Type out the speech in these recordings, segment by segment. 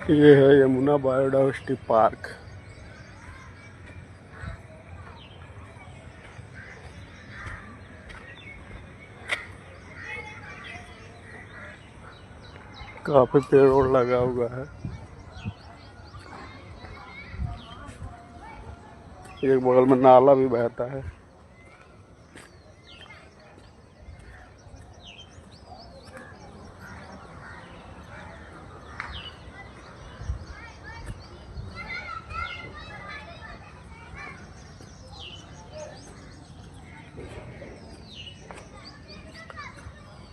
ये है Yamuna biodiversity park. काफी पेड़ और लगा हुआ है। एक बगल में नाला भी बहता है।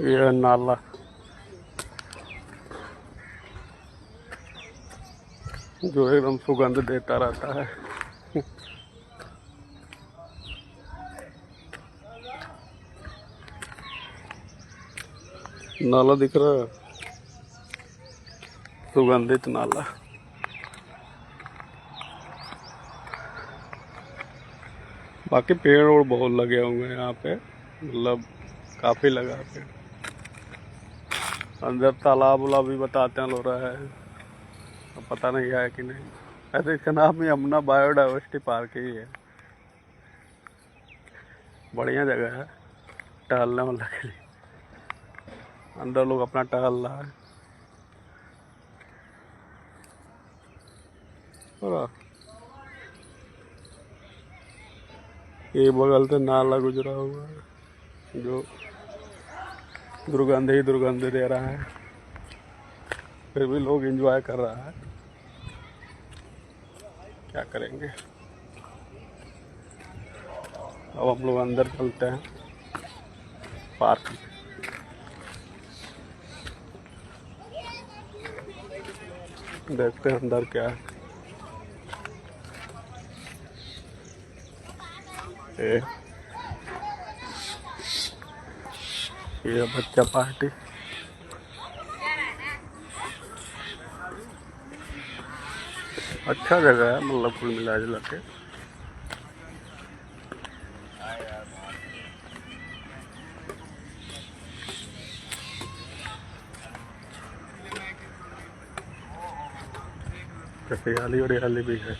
यह नाला जो एकदम सुगंध देता रहता है। नाला दिख रहा है, सुगंधित नाला। बाकी पेड़ और बहुत लगे हुए हैं यहाँ पे, मतलब काफी लगा पेड़। अंदर तालाब उलाब भी बताते हैं लोग रहा है, अब पता नहीं है कि नहीं। ऐसे इसका नाम यमुना बायोडाइवर्सिटी पार्क ही है। बढ़िया जगह है टहलने वाला के लिए। अंदर लोग अपना टहल रहा है। और ये बगल से नाला गुजरा हुआ है जो दुर्गंध ही दुर्गंध दे रहा है, फिर भी लोग एंजॉय कर रहा है। क्या करेंगे। अब हम लोग अंदर चलते हैं पार्क में। देखते हैं अंदर क्या है। ये बच्चा पार्टी। अच्छा जगह है, मतलब कुल मिला जुला के। हरियाली और हरियाली भी है।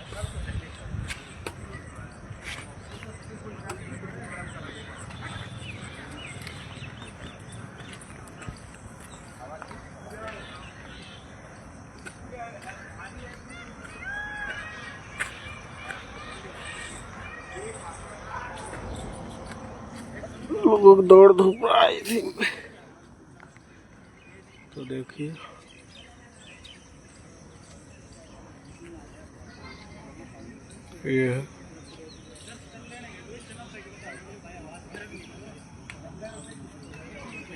लोगों की दौड़ धूप आई थी, तो देखिए ये है।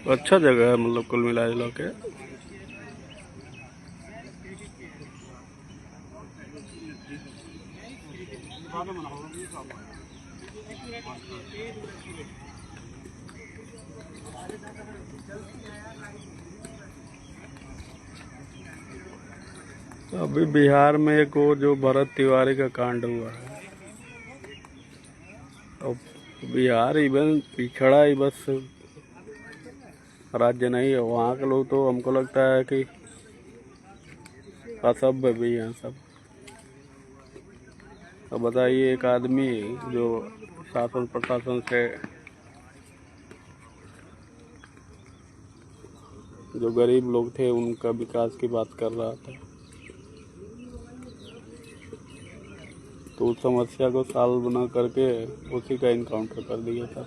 अच्छा जगह है, मतलब कुल मिला जुला के। अभी बिहार में एक वो जो भरत तिवारी का कांड हुआ है, और बिहार इवन पिछड़ा ही बस राज्य नहीं है। वहाँ के लोग तो हमको लगता है कि असभ्य भी हैं सब। तो बताइए, एक आदमी जो शासन प्रशासन से, जो गरीब लोग थे उनका विकास की बात कर रहा था, तो उस समस्या को सॉल्व बना करके उसी का इनकाउंटर कर दिया था।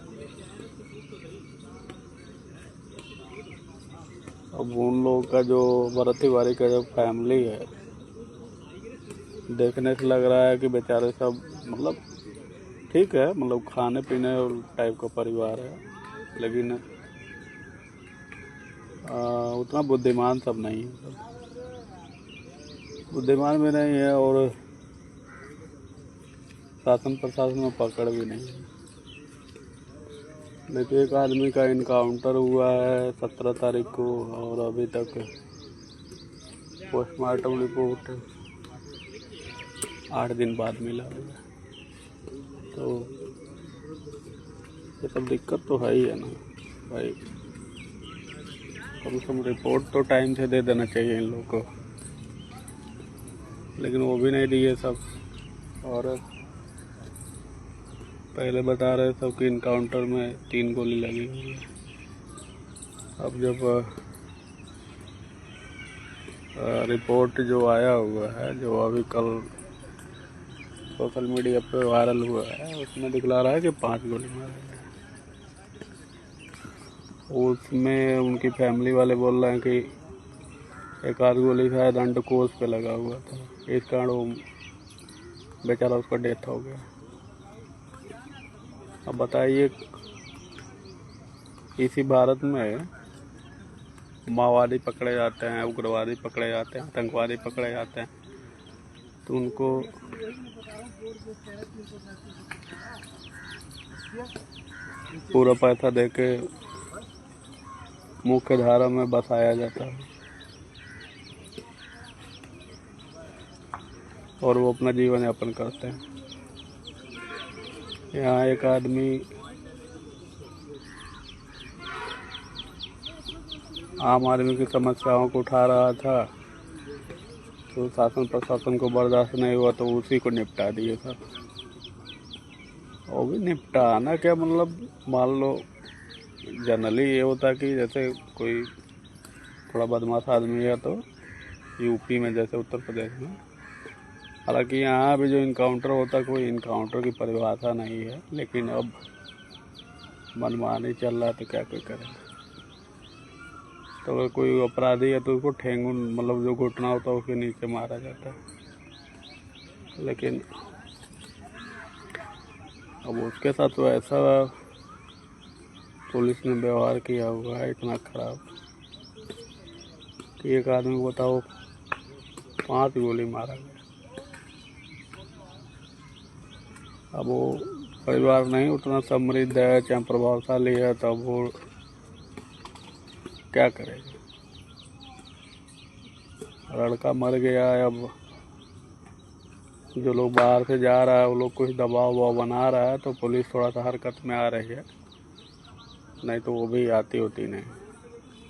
अब उन लोगों का जो भरत तिवारी का जो फैमिली है, देखने से लग रहा है कि बेचारे सब, मतलब ठीक है, मतलब खाने पीने टाइप का परिवार है, लेकिन उतना बुद्धिमान सब नहीं है। बुद्धिमान भी नहीं है और शासन प्रशासन में पकड़ भी नहीं है। लेकिन एक आदमी का इनकाउंटर हुआ है 17 तारीख को, और अभी तक पोस्टमार्टम रिपोर्ट 8 दिन बाद मिला हुआ है। तो ये सब दिक्कत तो है ही है ना भाई। कम से कम रिपोर्ट तो टाइम से दे देना चाहिए इन लोगों को। लेकिन वो भी नहीं दिए सब। और पहले बता रहे सब कि इनकाउंटर में 3 गोली लगी हुई है। अब जब रिपोर्ट जो आया हुआ है, जो अभी कल सोशल मीडिया पे वायरल हुआ है, उसमें दिखला रहा है कि 5 गोली मारे हैं। उसमें उनकी फैमिली वाले बोल रहे हैं कि एक आध गोली शायद अंडकोश पे लगा हुआ था, इस कारण वो बेचारा उसका डेथ हो गया। अब बताइए, इसी भारत में माओवादी पकड़े जाते हैं, उग्रवादी पकड़े जाते हैं, आतंकवादी पकड़े जाते हैं, तो उनको पूरा पैसा देके मुख्य धारा में बसाया जाता है और वो अपना जीवन यापन करते हैं। यहाँ एक आदमी आम आदमी की समस्याओं को उठा रहा था, तो शासन प्रशासन को बर्दाश्त नहीं हुआ तो उसी को निपटा दिए सर। वो भी निपटाना क्या, मतलब मान लो जनरली ये होता कि जैसे कोई थोड़ा बदमाश आदमी है तो यूपी में, जैसे उत्तर प्रदेश में, हालांकि यहाँ भी जो इनकाउंटर होता कोई इनकाउंटर की परिभाषा नहीं है, लेकिन अब मनमानी चल रहा है तो क्या कोई करेगा। तो अगर कोई अपराधी है तो उसको ठेंगुन, मतलब जो घुटना होता है उसके नीचे मारा जाता है। लेकिन अब उसके साथ तो ऐसा पुलिस ने व्यवहार किया हुआ है इतना खराब कि एक आदमी को बताओ 5 गोली मारा गया। अब वो परिवार नहीं उतना समृद्ध है, चाहे प्रभावशाली है, तब वो क्या करेगा। लड़का मर गया है, अब जो लोग बाहर से जा रहा है वो लोग कुछ दबाव वबाव बना रहा है तो पुलिस थोड़ा सा हरकत में आ रही है, नहीं तो वो भी आती होती नहीं।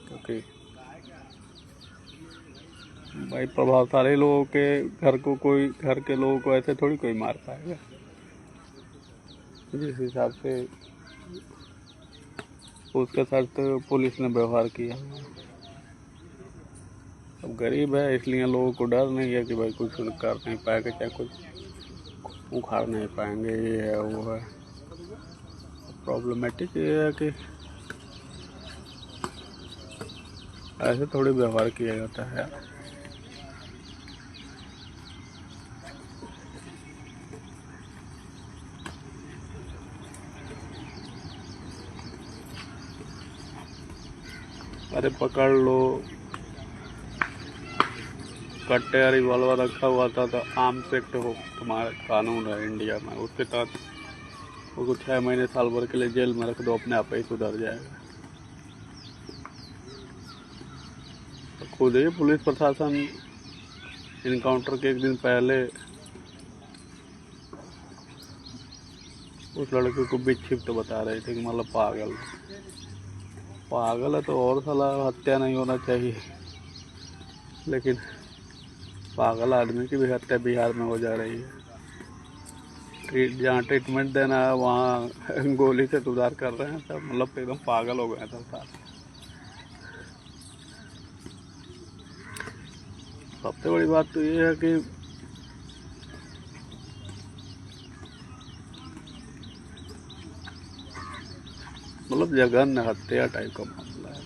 क्योंकि भाई प्रभावशाली लोगों के घर के लोगों को ऐसे थोड़ी कोई मार पाएगा। जिस हिसाब से उसके साथ तो पुलिस ने व्यवहार किया। अब गरीब है इसलिए लोगों को डर नहीं है कि भाई कुछ कर नहीं पाएगा, चाहे कुछ उखाड़ नहीं पाएंगे, ये है वो है। प्रॉब्लमेटिक ये है कि ऐसे थोड़ी व्यवहार किया जाता है। अरे पकड़ लो, कट्टे रिवॉल्वर रखा हुआ था तो आर्म्स एक्ट हो तुम्हारा कानून है इंडिया में, उसके तहत उसको 6 महीने साल भर के लिए जेल में रख दो, अपने आप ही सुधर जाएगा। तो खुद ही पुलिस प्रशासन इनकाउंटर के 1 दिन पहले उस लड़के को विक्षिप्त बता रहे थे कि मतलब पागल है तो और साला हत्या नहीं होना चाहिए, लेकिन पागल आदमी की भी हत्या बिहार में हो जा रही है। जहाँ ट्रीटमेंट देना है वहाँ गोली से सुधार कर रहे हैं सब, मतलब एकदम पागल हो गए सब साथ। सबसे बड़ी बात तो ये है कि मतलब जघन्य हत्या टाइप का मामला है।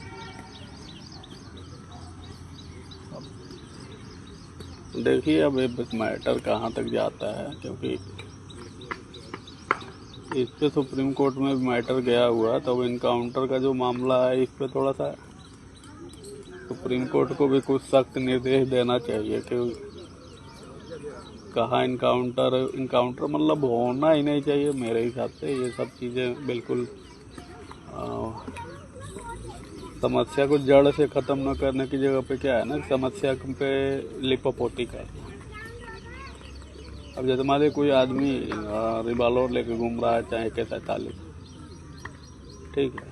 देखिए अब ये मैटर कहाँ तक जाता है, क्योंकि इस पे सुप्रीम कोर्ट में मैटर गया हुआ, तो इनकाउंटर का जो मामला है इस पे थोड़ा सा सुप्रीम कोर्ट को भी कुछ सख्त निर्देश देना चाहिए कि कहाँ इनकाउंटर मतलब होना ही नहीं चाहिए मेरे हिसाब से। ये सब चीज़ें बिल्कुल समस्या को जड़ से ख़त्म न करने की जगह पे क्या है ना, समस्या पे लिपापोती करना। अब जैसे मान लीजिए कोई आदमी रिवॉल्वर लेके घूम रहा है, चाहे AK-47, ठीक है,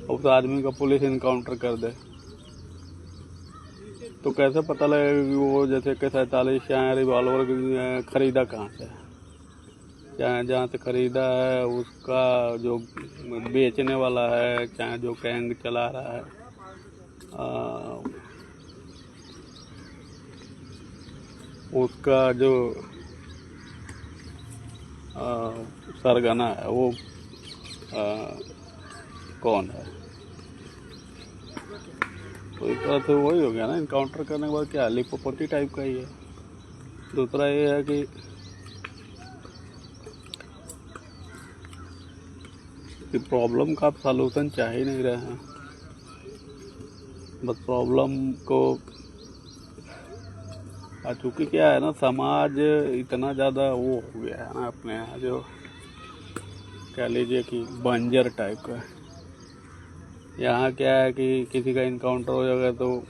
उस आदमी का पुलिस इनकाउंटर कर दे तो कैसे पता लगेगा कि वो जैसे कि 47 या रिवॉल्वर खरीदा कहाँ से, चाहे जहाँ से खरीदा है उसका जो बेचने वाला है, चाहे जो गैंग चला रहा है, उसका जो सरगना है वो कौन है। तो एक तरह से वही हो गया ना, इनकाउंटर करने के बाद क्या लिपोपोटी टाइप का ही है। दूसरा ये है कि प्रॉब्लम का आप सॉल्यूशन चाह ही नहीं रहे हैं, बस प्रॉब्लम को। चूँकि क्या है ना, समाज इतना ज़्यादा वो हो गया है ना अपने यहाँ, जो कह लीजिए कि बंजर टाइप का। यहाँ क्या है कि किसी का इनकाउंटर हो जाएगा तो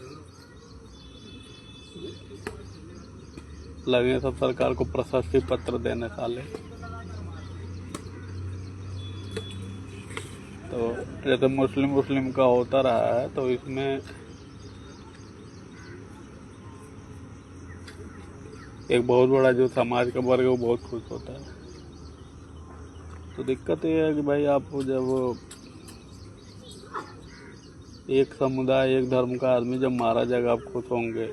लगे सब सरकार को प्रशस्ति पत्र देने साले। तो जैसे मुस्लिम का होता रहा है, तो इसमें एक बहुत बड़ा जो समाज का वर्ग है वो बहुत खुश होता है। तो दिक्कत ये है कि भाई आप जब एक समुदाय, एक धर्म का आदमी जब मारा जाएगा आप खुश होंगे,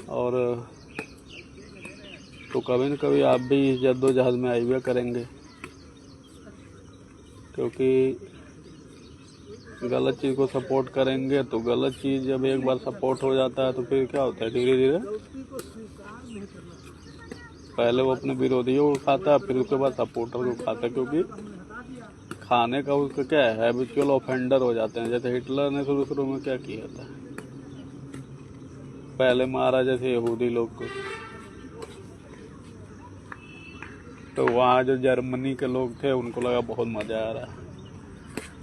और तो कभी न कभी आप भी इस जद्दोजहद में आइए करेंगे, क्योंकि गलत चीज़ को सपोर्ट करेंगे तो गलत चीज़ जब एक बार सपोर्ट हो जाता है तो फिर क्या होता है, धीरे धीरे पहले वो अपने विरोधियों को खाता है, फिर उसके बाद सपोर्टर को खाता है, क्योंकि खाने का उसका क्या है, हैबिचुअल ऑफेंडर हो जाते हैं। जैसे हिटलर ने शुरू में क्या किया था, पहले मारा जैसे यहूदी लोग को, तो वहाँ जो जर्मनी के लोग थे उनको लगा बहुत मज़ा आ रहा है।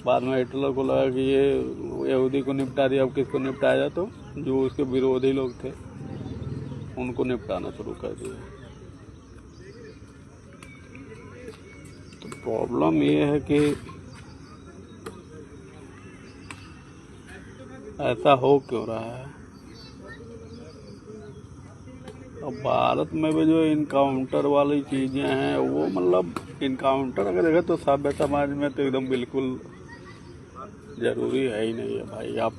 बाद में हिटलर को लगा कि ये यहूदी को निपटा दिया, अब किसको निपटाया जाए, तो जो उसके विरोधी लोग थे उनको निपटाना शुरू कर दिया। तो प्रॉब्लम ये है कि ऐसा हो क्यों रहा है। अब भारत में भी जो इनकाउंटर वाली चीज़ें हैं वो, मतलब इनकाउंटर अगर देखें तो सभ्य समाज में तो एकदम बिल्कुल ज़रूरी है ही नहीं है भाई। आप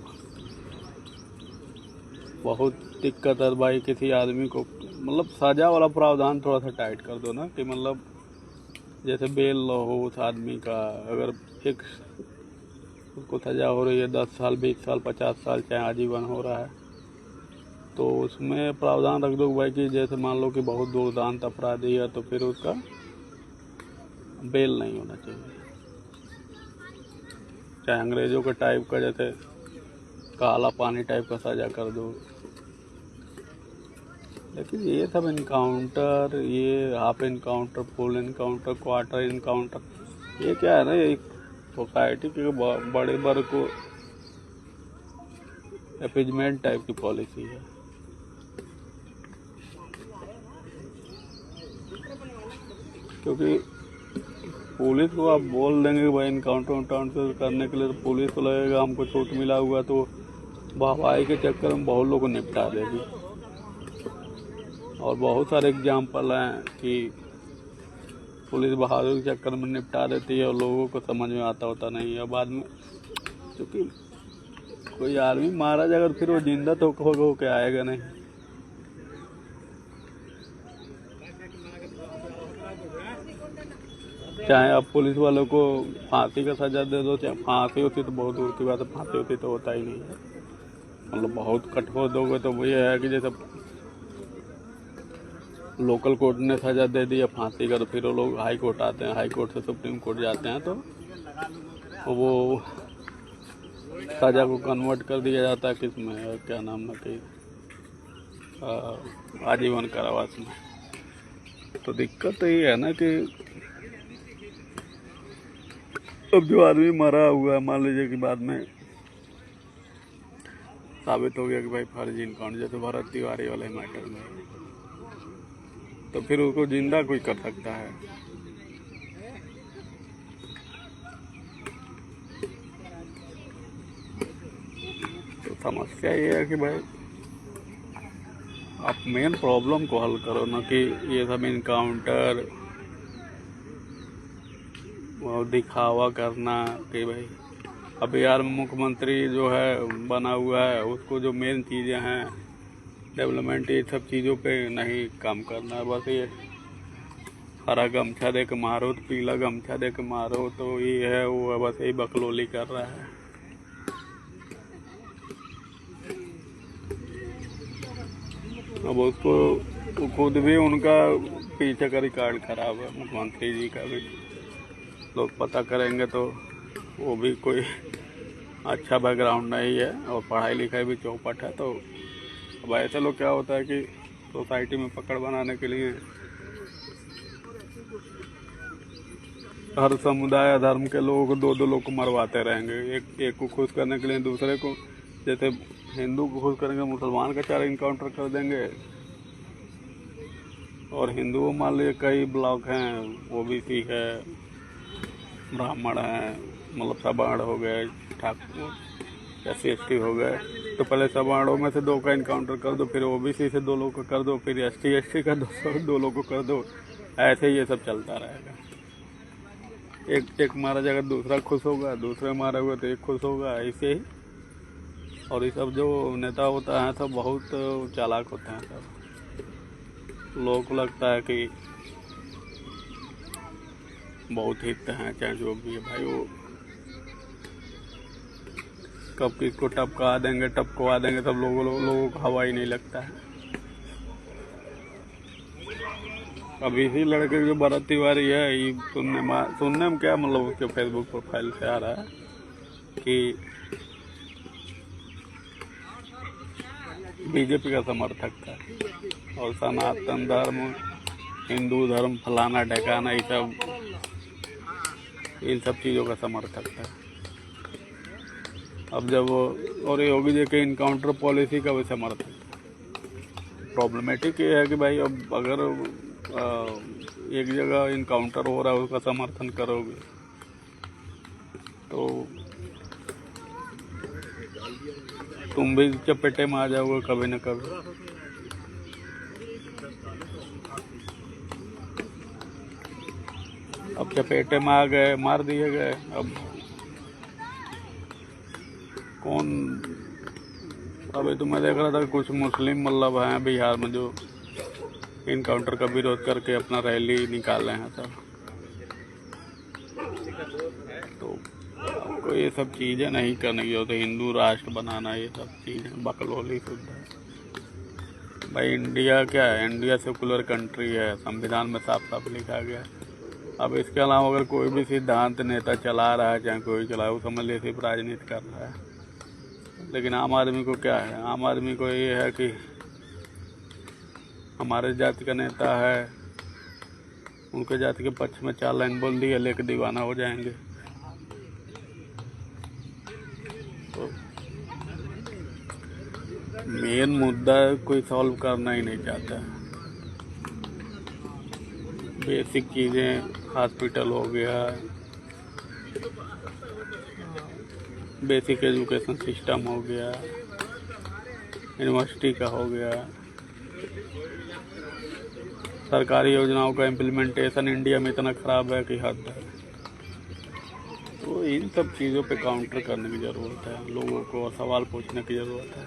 बहुत दिक्कत है भाई, किसी आदमी को मतलब सज़ा वाला प्रावधान थोड़ा सा टाइट कर दो ना, कि मतलब जैसे बेल हो उस आदमी का, अगर एक उसको सज़ा हो रही है 10 साल, 20 साल, 50 साल, चाहे आजीवन हो रहा है, तो उसमें प्रावधान रख दो भाई कि जैसे मान लो कि बहुत दुर्दांत अपराधी है तो फिर उसका बेल नहीं होना चाहिए। चाहे अंग्रेज़ों के टाइप का जैसे काला पानी टाइप का सज़ा कर दो। लेकिन ये सब इनकाउंटर, ये half encounter, full encounter, quarter encounter, ये क्या है ना, ये सोसाइटी के बड़े वर्ग को एपीजमेंट टाइप की पॉलिसी है। क्योंकि पुलिस को आप बोल देंगे कि भाई इनकाउंटर करने के लिए, तो पुलिस को लगेगा हमको छूट मिला हुआ, तो वाहवाही के चक्कर में बहुत लोगों को निपटा देगी। और बहुत सारे एग्जाम्पल हैं कि पुलिस बहादुरी के चक्कर में निपटा देती है और लोगों को समझ में आता होता नहीं है बाद में। क्योंकि कोई आदमी मारा जाएगा तो फिर वो जिंदा तो हो के आएगा नहीं। चाहे आप पुलिस वालों को फांसी का सजा दे दो, चाहे फांसी होती तो बहुत दूर की बात है, फांसी होती तो होता ही नहीं है। मतलब बहुत कठोर दोगे तो वो ये है कि जैसे लोकल कोर्ट ने सजा दे दी फांसी का, तो फिर वो लोग हाई कोर्ट आते हैं, हाई कोर्ट से सुप्रीम कोर्ट जाते हैं, तो वो सजा को कन्वर्ट कर दिया जाता है किस में, क्या नाम है कि आजीवन कारावास में। तो दिक्कत तो ये है ना कि अब जो आदमी मरा हुआ है, मान लीजिए कि बाद में साबित हो गया कि भाई फर्जी इनकाउंटर, जैसे भरत तिवारी वाले मैटर में, तो फिर उसको जिंदा कोई कर सकता है। तो समस्या ये है कि भाई आप मेन प्रॉब्लम को हल करो, ना कि ये सब इनकाउंटर और दिखावा करना कि भाई अब बिहार में मुख्यमंत्री जो है बना हुआ है, उसको जो मेन चीज़ें हैं डेवलपमेंट, ये सब चीज़ों पे नहीं काम करना है। बस ये हरा गमछा दे के मारो तो पीला गमछा दे के मारो, तो ये है वो है, बस यही बकलोली कर रहा है। अब उसको खुद भी उनका पीछे का रिकॉर्ड खराब है, मुख्यमंत्री जी का भी। लोग पता करेंगे तो वो भी कोई अच्छा बैकग्राउंड नहीं है और पढ़ाई लिखाई भी चौपट है। तो अब ऐसे लोग क्या होता है कि सोसाइटी में पकड़ बनाने के लिए हर समुदाय धर्म के लोगों को दो लोग को मरवाते रहेंगे। एक को खुश करने के लिए दूसरे को, जैसे हिंदू को खुश करेंगे मुसलमान का 4 इनकाउंटर कर देंगे। और हिंदुओं मान लीजिए कई ब्लॉक हैं, ओबीसी है, ब्राह्मण है, मतलब सवर्ण हो गए, ठाकुर SC/ST हो गए, तो पहले सवर्णों में से 2 का इनकाउंटर कर दो, फिर ओबीसी से 2 लोग को कर दो, फिर ST/ST का 2 लोग को कर दो। ऐसे ही ये सब चलता रहेगा। एक मारा जाएगा दूसरा खुश होगा, दूसरे मारा हुआ तो एक खुश होगा, ऐसे ही। और ये सब जो नेता होता है सब बहुत चालाक होते हैं। सब लोगों को लगता है कि बहुत हित हैं, चाहे जो भी है भाई, वो कब किसको टपका देंगे टपकवा देंगे, सब लोगों को हवा ही नहीं लगता है। अब इसी लड़के जो भरत तिवारी है, ये सुनने में क्या मतलब उसके फेसबुक प्रोफाइल से आ रहा है कि बीजेपी का समर्थक था और सनातन धर्म, हिंदू धर्म, फलाना ढकाना, इन सब चीज़ों का समर्थक था। अब जब और योगी जी के इनकाउंटर पॉलिसी का भी समर्थक। प्रॉब्लमेटिक ये है कि भाई अब अगर एक जगह इनकाउंटर हो रहा है उसका समर्थन करोगे तो तुम भी चपेटे में आ जाओगे कभी न कभी। अब चपेटे में आ गए, मार दिए गए। अब कौन, अभी तो मैं देख रहा था कुछ मुस्लिम मतलब हैं बिहार में जो इनकाउंटर का विरोध करके अपना रैली निकाले हैं सब। तो आपको ये सब चीज़ें नहीं करनी होती, हिंदू राष्ट्र बनाना, ये सब चीज़ें बकलोली शुद्ध है भाई। इंडिया क्या है, इंडिया सेकुलर कंट्री है, संविधान में साफ साफ लिखा गया है। अब इसके अलावा अगर कोई भी सिद्धांत नेता चला रहा है, चाहे कोई चलाए, वो समझ ले सिर्फ राजनीति कर रहा है। लेकिन आम आदमी को क्या है, आम आदमी को ये है कि हमारे जाति का नेता है, उनके जाति के पक्ष में 4 लाइन बोल दिया, लेके दीवाना हो जाएंगे। तो मेन मुद्दा कोई सॉल्व करना ही नहीं चाहता। बेसिक चीज़ें, हॉस्पिटल हो गया, बेसिक एजुकेशन सिस्टम हो गया, यूनिवर्सिटी का हो गया, सरकारी योजनाओं का इम्प्लीमेंटेशन इंडिया में इतना ख़राब है कि हद है। तो इन सब चीज़ों पे काउंटर करने की ज़रूरत है लोगों को, और सवाल पूछने की ज़रूरत है।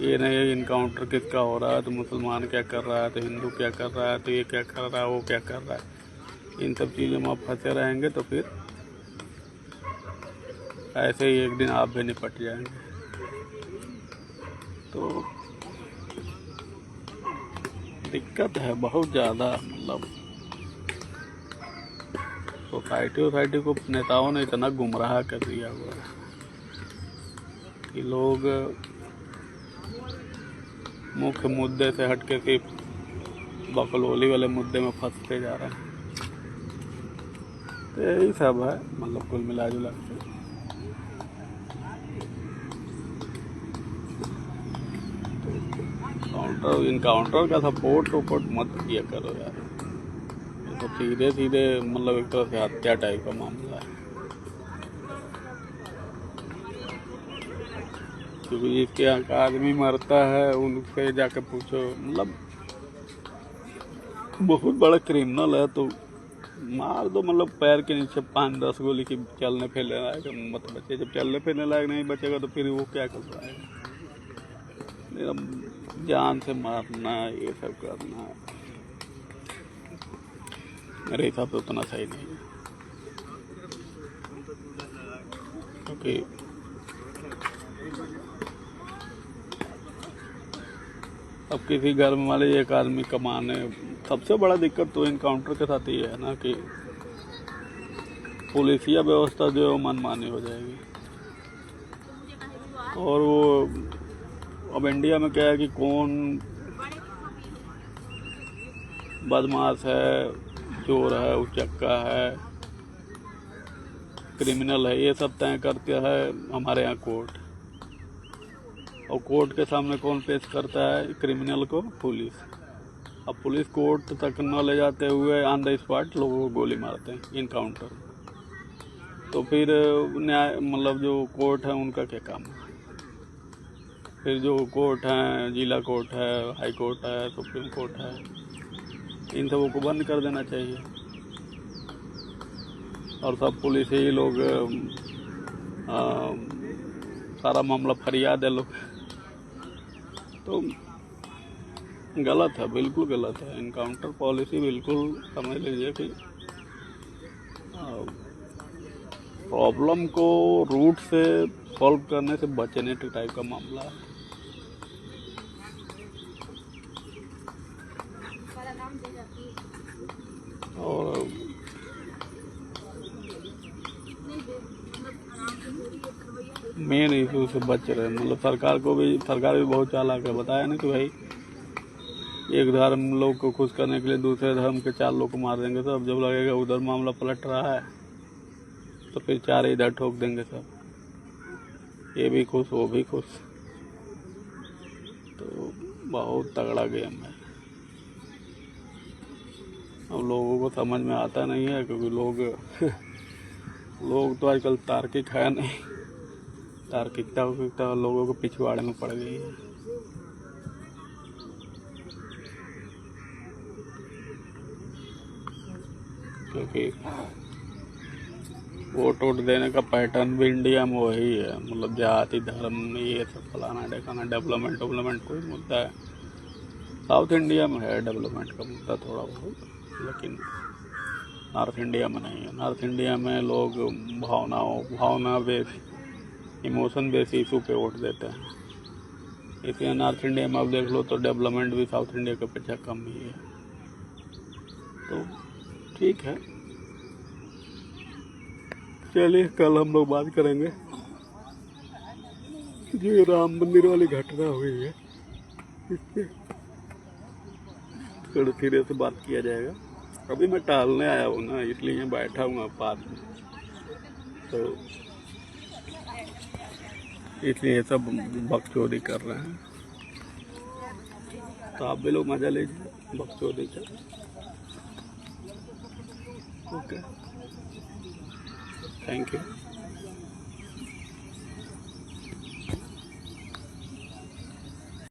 ये नहीं इनकाउंटर किसका हो रहा है तो मुसलमान क्या कर रहा है, तो हिंदू क्या कर रहा है, तो ये क्या कर रहा है, वो क्या कर रहा है। इन सब चीज़ों में आप फंसे रहेंगे तो फिर ऐसे ही एक दिन आप भी निपट जाएंगे। तो दिक्कत है बहुत ज़्यादा। मतलब सोसाइटी को नेताओं ने इतना गुमराह कर दिया हुआ है कि लोग मुख्य मुद्दे से हट के सिर्फ बकलोली वाले मुद्दे में फंसते जा रहे हैं। तो यही सब है, मतलब कुल मिला जुला के। इनकाउंटर का सपोर्ट मत किया करो यार, ये तो सीधे सीधे मतलब एक तरह से हत्या टाइप का मामला है। क्योंकि इसके यहाँ का आदमी मरता है उनसे जाके पूछो, मतलब बहुत बड़ा क्रिमिनल है तो मार दो, मतलब पैर के नीचे 5-10 गोली की चलने फिरने लायक मत बचे। जब चलने फिरने लायक नहीं बचेगा तो फिर वो क्या कर पाएगा। मेरा जान से मारना ये सब करना मेरे हिसाब से उतना सही नहीं है, क्योंकि अब किसी घर में वाले एक आदमी कमाने, सबसे बड़ा दिक्कत तो इनकाउंटर के साथ ही है ना कि पुलिसिया व्यवस्था जो है वो मनमानी हो जाएगी। और वो अब इंडिया में क्या है कि कौन बदमाश है, चोर है, उचक्का है, क्रिमिनल है, ये सब तय करते हैं हमारे यहाँ कोर्ट। और कोर्ट के सामने कौन पेश करता है क्रिमिनल को? पुलिस। अब पुलिस कोर्ट तक न ले जाते हुए ऑन द स्पॉट लोगों को गोली मारते हैं इनकाउंटर। तो फिर न्याय, मतलब जो कोर्ट है उनका क्या काम है? फिर जो कोर्ट है, जिला कोर्ट है, हाई कोर्ट है, सुप्रीम कोर्ट है, इन सबों को बंद कर देना चाहिए और सब पुलिस ही लोग सारा मामला फरियाद है लोग। तो गलत है, बिल्कुल गलत है। इनकाउंटर पॉलिसी बिल्कुल समझ लीजिए कि प्रॉब्लम को रूट से सॉल्व करने से बचने के टाइप का मामला है। और मेन इशू से बच रहे, मतलब सरकार भी बहुत चालाक है। बताया ना कि भाई एक धर्म लोग को खुश करने के लिए दूसरे धर्म के 4 लोग को मार देंगे सब। जब लगेगा उधर मामला पलट रहा है तो फिर 4 इधर ठोक देंगे सब, ये भी खुश वो भी खुश। तो बहुत तगड़ा गेम है। अब लोगों को समझ में आता नहीं है क्योंकि लोग तो आजकल तार्किक है नहीं। तार्किकता लोगों को पिछवाड़े में पड़ गई है। क्योंकि वोट देने का पैटर्न भी इंडिया में वही है, मतलब जाति धर्म ये सब फलाना ढेकाना। डेवलपमेंट कोई मुद्दा है साउथ इंडिया में है, डेवलपमेंट का मुद्दा थोड़ा बहुत, लेकिन नॉर्थ इंडिया में नहीं है। नॉर्थ इंडिया में लोग भावना बेस, इमोशन बेस इशू पे वोट देते हैं। इसलिए नॉर्थ इंडिया में आप देख लो तो डेवलपमेंट भी साउथ इंडिया के अपेक्षा कम ही है। तो ठीक है, चलिए कल हम लोग बात करेंगे जो राम मंदिर वाली घटना हुई है, इस पे थोड़ा धीरे से बात किया जाएगा। अभी मैं टहलने आया हूँ ना, इसलिए बैठा हूँ पार्क में, तो इसलिए सब बकचोदी कर रहे हैं। तो आप भी लोग मजा लीजिए बकचोदी का। Okay, thank you.